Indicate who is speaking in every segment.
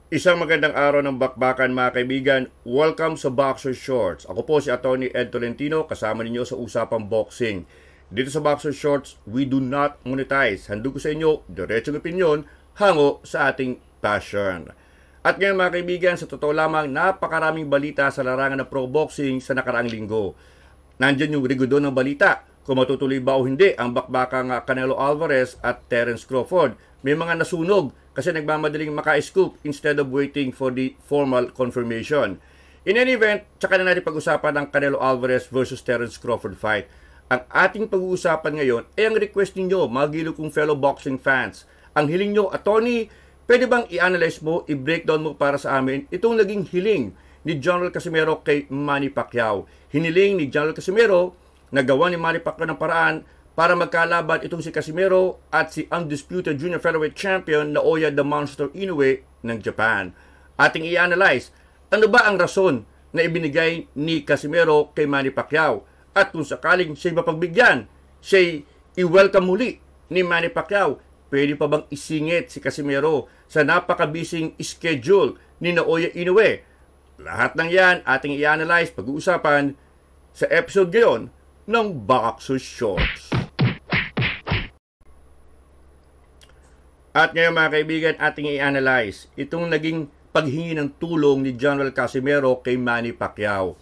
Speaker 1: Isang magandang araw ng bakbakan mga kaibigan. Welcome sa Boxer Shorts. Ako po si Atty. Ed Tolentino, kasama ninyo sa usapang boxing. Dito sa Boxer Shorts, we do not monetize. Handog ko sa inyo, diretsong opinyon, hango sa ating passion. At ngayon mga kaibigan, sa totoo lamang, napakaraming balita sa larangan ng pro boxing sa nakaraang linggo. Nandyan yung rigodo ng balita, kung matutuloy ba o hindi ang bakbakang Canelo Alvarez at Terence Crawford. May mga nasunog kasi nagmamadaling maka-scoop instead of waiting for the formal confirmation. In any event, tsaka na natin pag-usapan ang Canelo Alvarez versus Terence Crawford fight. Ang ating pag-uusapan ngayon ay ang request ninyo, mga gilo kong fellow boxing fans. Ang hiling nyo, Atty, pwede bang i-analyze mo, i-breakdown mo para sa amin itong naging hiling ni General Casimero kay Manny Pacquiao. Hiniling ni General Casimero, nagawa ni Manny Pacquiao ng paraan para magkalaban itong si Casimero at si undisputed junior featherweight champion Naoya the Monster Inoue ng Japan. Ating i-analyze, ano ba ang rason na ibinigay ni Casimero kay Manny Pacquiao? At kung sakaling siya'y mapagbigyan, siya'y i-welcome muli ni Manny Pacquiao, pwede pa bang isingit si Casimero sa napakabising schedule ni Naoya Inoue? Lahat ng yan ating i-analyze, pag-uusapan sa episode ngayon ng Boxer Shorts. At ngayon mga kaibigan, ating i-analyze itong naging paghingi ng tulong ni General Casimero kay Manny Pacquiao.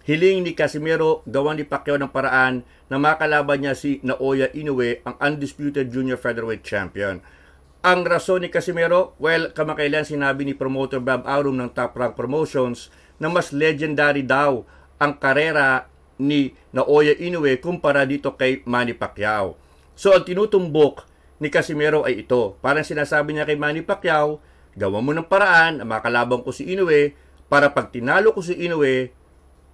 Speaker 1: Hiling ni Casimero, gawan ni Pacquiao ng paraan na makalaban niya si Naoya Inoue, ang undisputed junior featherweight champion. Ang rason ni Casimero, well, kamakailan sinabi ni promoter Bob Arum ng Top Rank Promotions na mas legendary daw ang karera ni Naoya Inoue kumpara dito kay Manny Pacquiao. So ang tinutumbok ni Casimero ay ito. Parang sinasabi niya kay Manny Pacquiao, gawa mo ng paraan na makalaban ko si Inoue para pag tinalo ko si Inoue,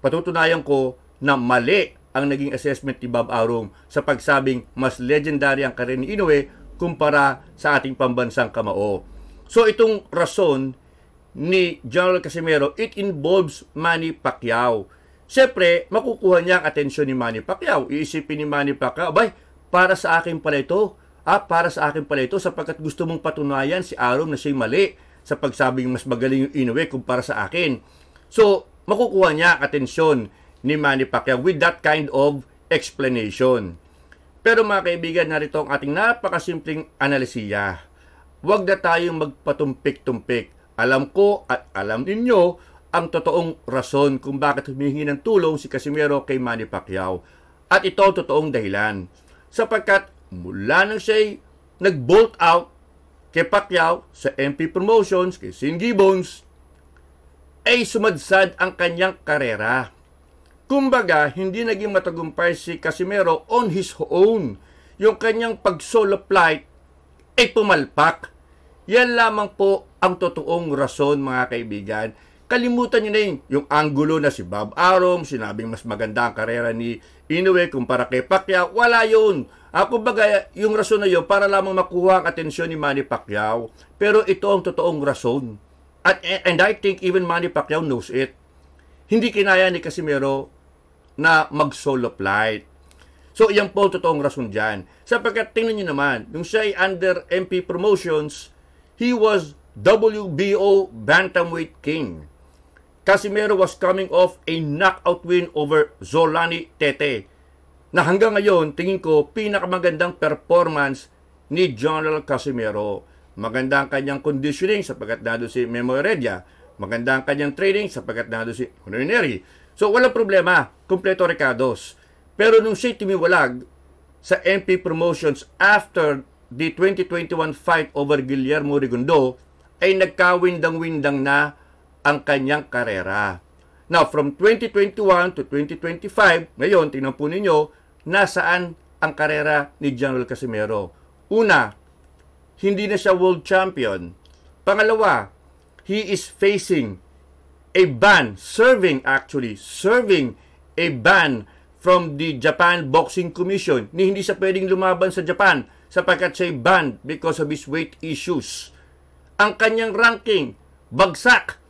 Speaker 1: patutunayan ko na mali ang naging assessment ni Bob Arum sa pagsabing mas legendary ang karera ni Inoue kumpara sa ating pambansang kamao. So itong rason ni General Casimero, it involves Manny Pacquiao. Siyempre, makukuha niya ang atensyon ni Manny Pacquiao. Iisipin ni Manny Pacquiao, abay, para sa akin pala ito. Para sa akin pala ito sapagkat gusto mong patunayan si Arum na siya'y mali sa pagsabing mas magaling yung Inoue kumpara sa akin. So, makukuha niya ang atensyon ni Manny Pacquiao with that kind of explanation. Pero mga kaibigan, narito ang ating napakasimpleng analisiya. Huwag na tayong magpatumpik-tumpik. Alam ko at alam ninyo ang totoong rason kung bakit humihingi ng tulong si Casimero kay Manny Pacquiao. At ito ang totoong dahilan. Sapagkat mula nang siya'y nag-bolt out kay Pacquiao sa MP Promotions, kay Sin Gibbons, ay sumadsad ang kanyang karera. Kumbaga, hindi naging matagumpay si Casimero on his own. Yung kanyang pag-solo flight ay pumalpak. Yan lamang po ang totoong rason mga kaibigan. Kalimutan nyo na yung anggulo na si Bob Arum, sinabing mas maganda ang karera ni Inoue kumpara kay Pacquiao. Wala yun. Kumbaga, yung rason na yun para lamang makuha ang atensyon ni Manny Pacquiao. Pero ito ang totoong rason. And I think even Manny Pacquiao knows it. Hindi kinaya ni Casimero na mag-solo flight. So, iyan po ang totoong rason dyan. Sapagkat tingnan nyo naman, nung siya ay under MP Promotions, he was WBO Bantamweight King. Casimero was coming off a knockout win over Zolani Tete, na hanggang ngayon, tingin ko, pinakamagandang performance ni General Casimero. Maganda ang kanyang conditioning sapagkat nado si Memo Heredia. Maganda ang kanyang training sapagkat nado si Honor Neri. So, walang problema. Kompleto Ricardos. Pero nung siya timiwalag sa MP Promotions after the 2021 fight over Guillermo Rigondo, ay nagkawindang-windang na ang kanyang karera. Now, from 2021 to 2025, ngayon, tingnan po ninyo, nasaan ang karera ni General Casimero. Una, hindi na siya world champion. Pangalawa, he is facing a ban, serving a ban from the Japan Boxing Commission ni hindi siya pwedeng lumaban sa Japan sapagkat siya banned because of his weight issues. Ang kanyang ranking, bagsak.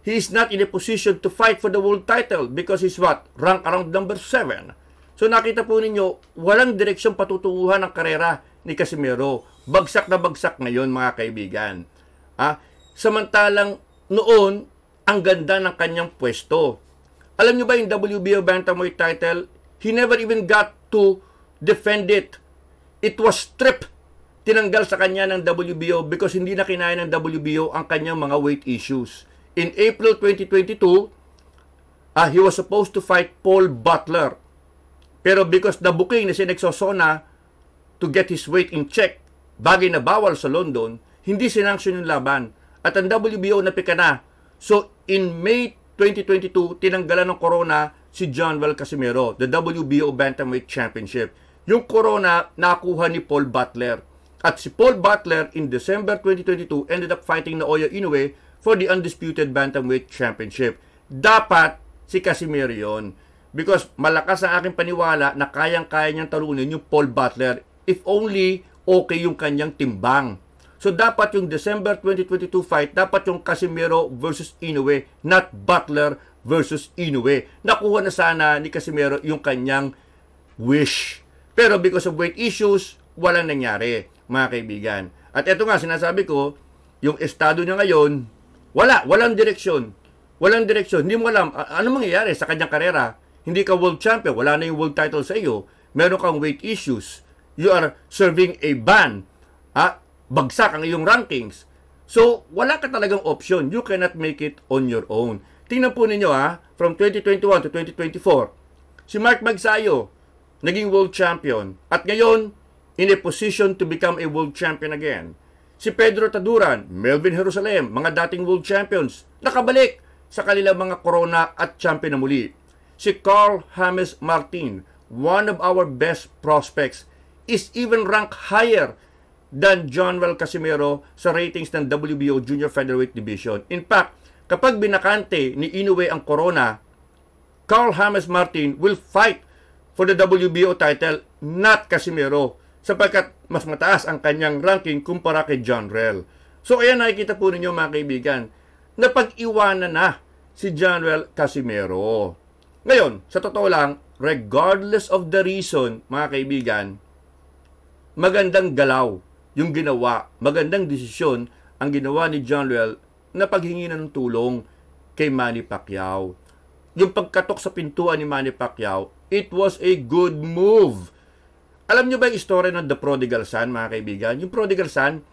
Speaker 1: He is not in a position to fight for the world title because he's what? Rank around number 7. So nakita po ninyo, walang direksyong patutunguhan ng karera ni Casimero. Bagsak na bagsak ngayon mga kaibigan. Samantalang noon, ang ganda ng kanyang pwesto. Alam nyo ba yung WBO Bantamweight title, he never even got to defend it. It was stripped. Tinanggal sa kanya ng WBO because hindi na kinaya ng WBO ang kanyang mga weight issues. In April 2022, he was supposed to fight Paul Butler. Pero because na-booking na si Nexosona to get his weight in check, bagay na bawal sa London, hindi sinanction yung laban. At ang WBO napika na. So, in May 2022, tinanggalan ng corona si Jonwell Casimero, the WBO Bantamweight Championship. Yung corona nakuha ni Paul Butler. At si Paul Butler in December 2022 ended up fighting Naoya Inoue for the undisputed Bantamweight Championship. Dapat si Casimero yun. Because malakas ang aking paniwala na kayang-kaya niyang talunin yung Paul Butler if only okay yung kanyang timbang. So dapat yung December 2022 fight, dapat yung Casimero versus Inoue, not Butler versus Inoue. Nakuha na sana ni Casimero yung kanyang wish. Pero because of weight issues, walang nangyari, mga kaibigan. At eto nga, sinasabi ko, yung estado niya ngayon, walang direksyon. Walang direksyon. Hindi mo alam, ano mangyayari sa kanyang karera? Hindi ka world champion, wala na yung world title sa iyo. Meron kang weight issues. You are serving a ban. Bagsak ang iyong rankings. So, wala ka talagang option. You cannot make it on your own. Tingnan po ninyo from 2021 to 2024, si Mark Magsayo, naging world champion. At ngayon, in a position to become a world champion again. Si Pedro Taduran, Melvin Jerusalem, mga dating world champions, nakabalik sa kanilang mga corona at champion na muli. Si Carl James Martin, one of our best prospects, is even ranked higher than Jonwell Casimero sa ratings ng WBO Junior Featherweight Division. In fact, kapag binakante ni Inoue ang corona, Carl James Martin will fight for the WBO title, not Casimero, sapagkat mas mataas ang kanyang ranking kumpara kay Jonwell. So ayan, nakikita po ninyo mga kaibigan, na pag-iwanan na si Jonwell Casimero. Ngayon, sa totoo lang, regardless of the reason, mga kaibigan, magandang galaw yung ginawa, magandang desisyon ang ginawa ni Jonwell na paghingi ng tulong kay Manny Pacquiao. Yung pagkatok sa pintuan ni Manny Pacquiao, it was a good move. Alam nyo ba yung story ng The Prodigal Son, mga kaibigan? Yung Prodigal Son,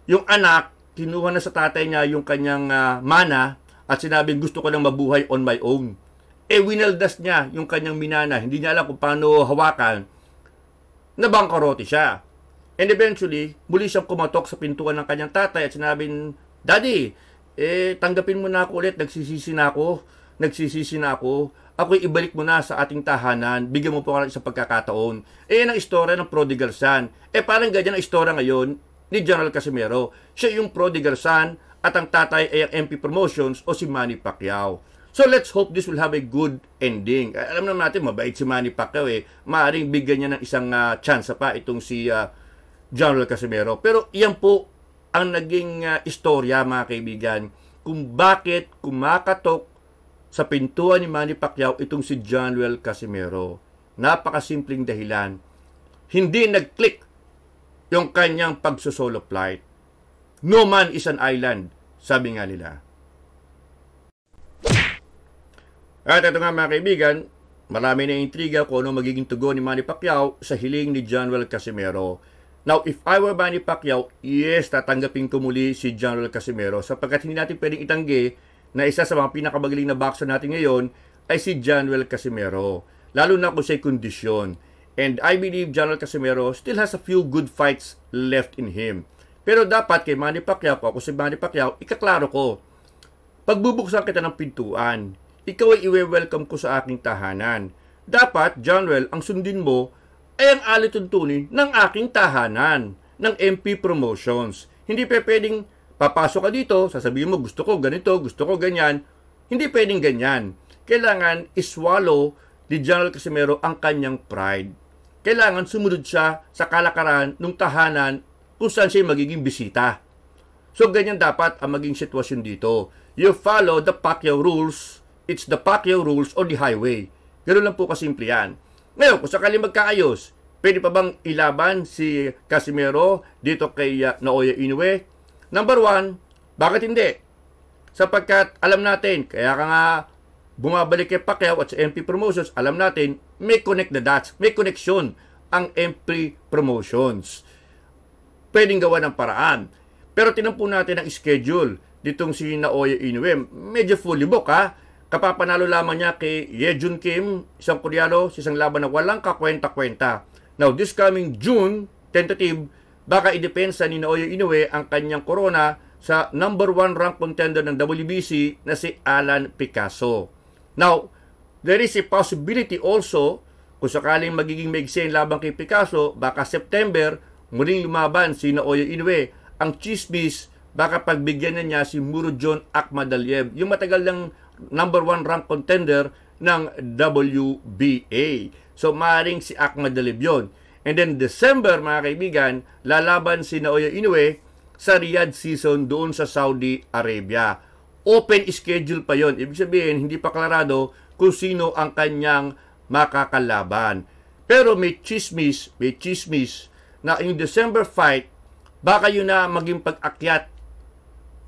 Speaker 1: yung anak, kinuha na sa tatay niya yung kanyang mana at sinabing gusto ko lang mabuhay on my own. Winaldas niya yung kanyang minana. Hindi niya alam kung paano hawakan. Nabangkarote siya. And eventually, muli siyang kumatok sa pintuan ng kanyang tatay at sinabing, Daddy, tanggapin mo na ako ulit. Nagsisisi na ako. Ako'y ibalik mo na sa ating tahanan. Bigyan mo po ako sa pagkakataon. Yan ang istorya ng Prodigal Son. Parang ganyan ang istorya ngayon ni Jonwell Casimero. Siya yung Prodigal Son at ang tatay ay ang MP Promotions o si Manny Pacquiao. So let's hope this will have a good ending. Alam naman natin, mabait si Manny Pacquiao. Maaring bigyan niya ng isang chance pa itong si Jonwell Casimero. Pero iyan po ang naging istorya, mga kaibigan, kung bakit kumakatok sa pintuan ni Manny Pacquiao itong si Jonwell Casimero. Napakasimpleng dahilan. Hindi nag-click yung kanyang pagsusolo flight. No man is an island, sabi nga nila. At ito nga mga kaibigan, marami na intriga kung ano magiging tugon ni Manny Pacquiao sa hiling ni Jonwell Casimero. Now, if I were Manny Pacquiao, yes, tatanggapin ko muli si Jonwell Casimero sapagkat hindi natin pwedeng itanggi na isa sa mga pinakamagaling na boxer natin ngayon ay si Jonwell Casimero. Lalo na kung siya'y kondisyon. And I believe Jonwell Casimero still has a few good fights left in him. Pero dapat kay Manny Pacquiao, kung si Manny Pacquiao, ikaklaro ko, pagbubuksan kita ng pintuan, ikaw ay i-welcome ko sa aking tahanan. Dapat, Jonwell, ang sundin mo ay ang alituntunin ng aking tahanan, ng MP Promotions. Hindi pwedeng papasok ka dito, sasabihin mo gusto ko ganito, gusto ko ganyan. Hindi pwedeng ganyan. Kailangan iswallow ni Jonwell Casimero ang kanyang pride. Kailangan sumunod siya sa kalakaran ng tahanan kung saan siya magiging bisita. So, ganyan dapat ang maging sitwasyon dito. You follow the Pacquiao rules. It's the Pacquiao rules on the highway. Ganoon lang po kasimple yan. Ngayon, kung sakali magkaayos, pwede pa bang ilaban si Casimero dito kay Naoya Inoue? Number one, Bakit hindi? Sapagkat alam natin, kaya ka nga bumabalik kay Pacquiao at sa MP Promotions, alam natin, may connect the dots, may connection ang MP Promotions. Pwedeng gawa ng paraan. Pero tinampo natin ang schedule ditong si Naoya Inoue. Medyo fully book ha. Kapapanalo lamang niya kay Yejun Kim, isang Koreano, sa isang laban na walang kakwenta-kwenta. Now, this coming June, tentative, baka idepensa ni Naoya Inoue ang kanyang corona sa number 1 rank contender ng WBC na si Alan Picasso. Now, there is a possibility also, kung sakaling magiging maigsi ang laban kay Picasso, baka September, muling lumaban si Naoya Inoue. Ang chismis, baka pagbigyan na niya si Murodjon Akhmadaliev, yung matagal ng number 1 rank contender ng WBA. So, maaaring si Akhmadaliev yun. And then December, mga kaibigan, lalaban si Naoya Inoue sa Riyadh season doon sa Saudi Arabia. Open schedule pa yon. Ibig sabihin, hindi pa klarado kung sino ang kanyang makakalaban. Pero may chismis na yung December fight, baka yun na maging pag-akyat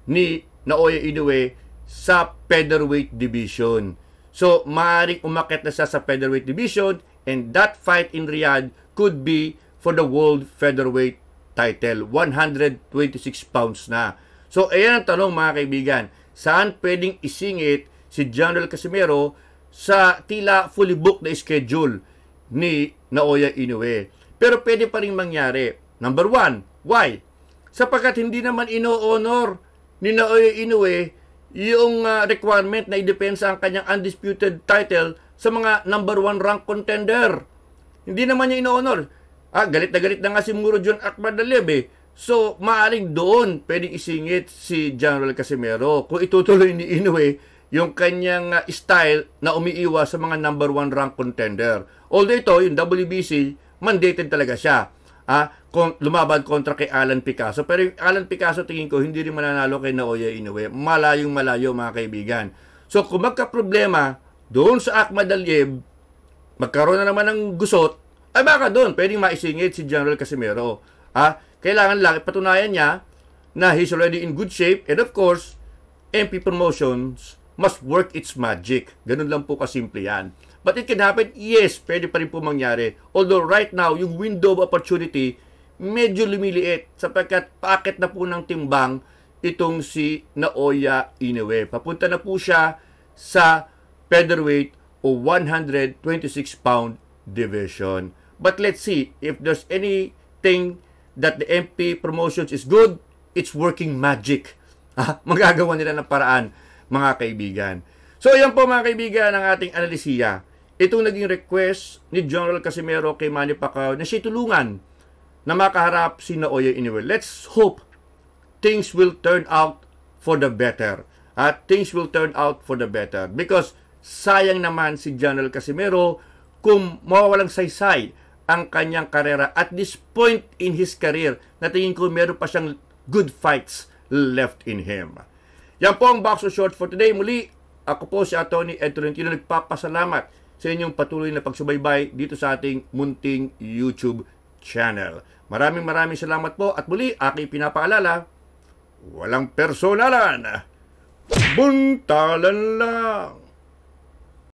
Speaker 1: ni Naoya Inoue sa featherweight division. So, maaaring umakyat na siya sa featherweight division, and that fight in Riyadh could be for the world featherweight title. 126 pounds na. So, ayan ang tanong, mga kaibigan. Saan pwedeng isingit si General Casimero sa tila fully booked na schedule ni Naoya Inoue? Pero pwede pa rin mangyari. Number 1, why? Sapagkat hindi naman ino-honor ni Naoya Inoue yung requirement na idepensa ang kanyang undisputed title sa mga number 1 rank contender. Hindi naman niya ino-honor. Galit na nga si Murodjon Akhmadaliev eh. So, maaring doon pwedeng isingit si General Casimero kung itutuloy ni Inoue yung kanyang style na umiiwas sa mga number 1 rank contender. Although ito, yung WBC, mandated talaga siya. Kung lumaban kontra kay Alan Picasso. Pero yung Alan Picasso, tingin ko, hindi rin mananalo kay Naoya Inoue. Malayong malayo, mga kaibigan. So, kung magka-problema doon sa Akhmadaliev, magkaroon na naman ng gusot, ay baka doon pwedeng maisingit si General Casimero. Kailangan lang ipatunayan niya na he's already in good shape, and of course, MP Promotions must work its magic. Ganun lang po kasimple yan. But it can happen, yes, pwede pa rin po mangyari. Although right now, yung window of opportunity, medyo lumiliit sapagkat paakit na po ng timbang itong si Naoya Inoue. Papunta na po siya sa featherweight o 126 pound division. But let's see if there's anything that the MP Promotions is good, it's working magic. Magagawa nila ng paraan, mga kaibigan. So, yan po, mga kaibigan, ang ating analisiya. Itong naging request ni General Casimero kay Manny Pacquiao na siya tulungan na makaharap si Naoya Inoue. Let's hope things will turn out for the better. Things will turn out for the better. Because sayang naman si General Casimero kung mawawalang saysay ang kanyang karera at this point in his career na tingin ko meron pa siyang good fights left in him. Yan po ang Boxer Short for today. Muli, ako po si Atty. Ed Tolentino, nagpapasalamat sa inyong patuloy na pagsubaybay dito sa ating munting YouTube channel. Maraming salamat po at muli, aking pinapaalala, walang personalan, buntalan lang.